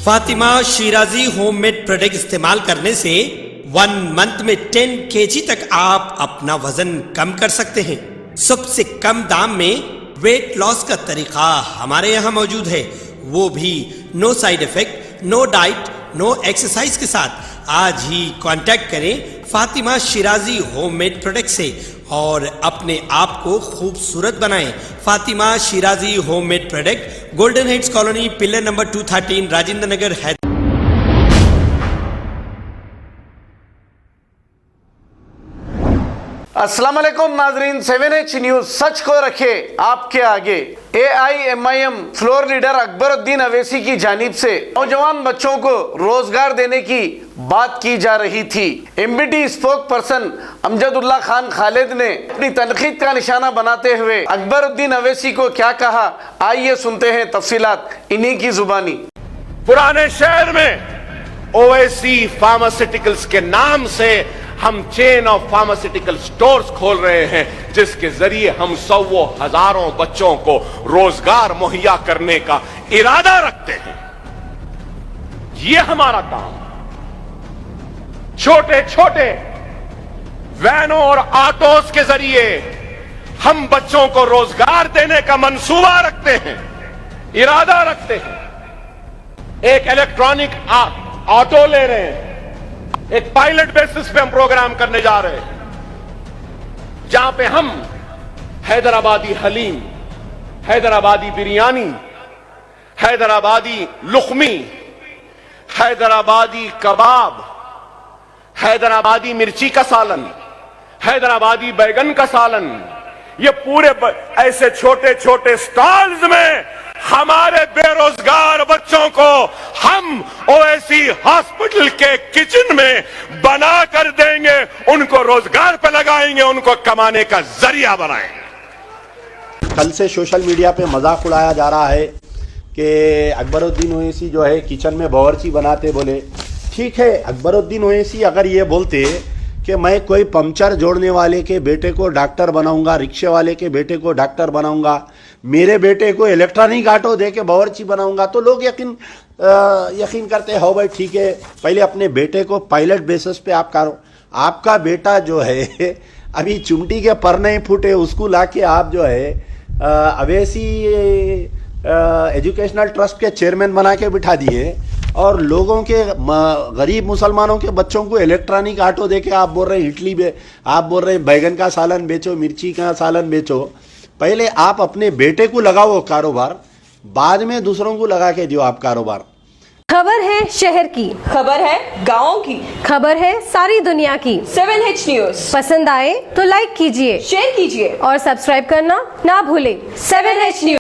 Fatima Shirazi homemade product इस्तेमाल करने से 1 मंथ में 10 kg तक आप अपना वजन कम कर सकते हैं। सबसे कम दाम में वेट लॉस का तरीका हमारे यहाँ मौजूद है, वो भी no side effect, no diet, no exercise के साथ। आज ही कांटेक्ट करें फातिमा शिराजी होममेड प्रोडक्ट से और अपने आप को खूबसूरत बनाएं। Fatima Shirazi homemade product, golden heads colony, pillar number 213, Rajendra Nagar, Hyderabad. अस्सलाम वालेकुम नाजरीन, 7H न्यूज सच को रखे आपके आगे। AIMIM floor leader Akbaruddin Owaisi की जानिब से नौजवान बच्चों को रोजगार देने की बात की जा रही थी। MBT spoke person Amjadullah Khan Khalid ने अपनी तनकीद का निशाना बनाते हुए अकबरुद्दीन अवैसी को क्या कहा, आइए सुनते हैं तफसीलात इन्हीं की जुबानी। पुराने शहर में ओवैसी फार्मास्यूटिकल्स के नाम से हम चेन ऑफ फार्मास्यूटिकल स्टोर्स खोल रहे हैं, जिसके जरिए हम सौ हजारों बच्चों को रोजगार मुहैया करने का इरादा रखते हैं। ये हमारा काम। छोटे छोटे वैनों और ऑटोस के जरिए हम बच्चों को रोजगार देने का मंसूबा रखते हैं, इरादा रखते हैं। एक इलेक्ट्रॉनिक ऑटो ले रहे हैं, एक पायलट बेसिस पे हम प्रोग्राम करने जा रहे हैं, जहां पे हम हैदराबादी हलीम, हैदराबादी बिरयानी, हैदराबादी लुखमी, हैदराबादी कबाब, हैदराबादी मिर्ची का सालन, हैदराबादी बैगन का सालन, ये पूरे ऐसे छोटे छोटे स्टॉल्स में हमारे बेरोजगार बच्चों को हम ओवैसी हॉस्पिटल के किचन में बना कर देंगे, उनको रोजगार पे लगाएंगे, उनको कमाने का जरिया बनाएंगे। कल से सोशल मीडिया पे मजाक उड़ाया जा रहा है कि अकबरुद्दीन ओवैसी जो है किचन में बावर्ची बनाते। बोले ठीक है, अकबरुद्दीन ओवैसी अगर ये बोलते कि मैं कोई पंचर जोड़ने वाले के बेटे को डॉक्टर बनाऊंगा, रिक्शे वाले के बेटे को डॉक्टर बनाऊंगा, मेरे बेटे को इलेक्ट्रॉनिक ऑटो दे के बावर्ची बनाऊंगा, तो लोग यकीन करते हैं, हो भाई ठीक है, पहले अपने बेटे को पायलट बेसिस पे आप करो। आपका बेटा जो है अभी चुमटी के पर नहीं फूटे, उसको लाके आप जो है अवैसी एजुकेशनल ट्रस्ट के चेयरमैन बना के बिठा दिए और लोगों के गरीब मुसलमानों के बच्चों को इलेक्ट्रॉनिक ऑटो देके आप बोल रहे हैं इडली आप बोल रहे हैं बैगन का सालन बेचो, मिर्ची का सालन बेचो। पहले आप अपने बेटे को लगाओ कारोबार, बाद में दूसरों को लगा के दियो आप कारोबार। खबर है शहर की, खबर है गाँव की, खबर है सारी दुनिया की। 7H न्यूज पसंद आए तो लाइक कीजिए, शेयर कीजिए और सब्सक्राइब करना ना भूले। 7H news.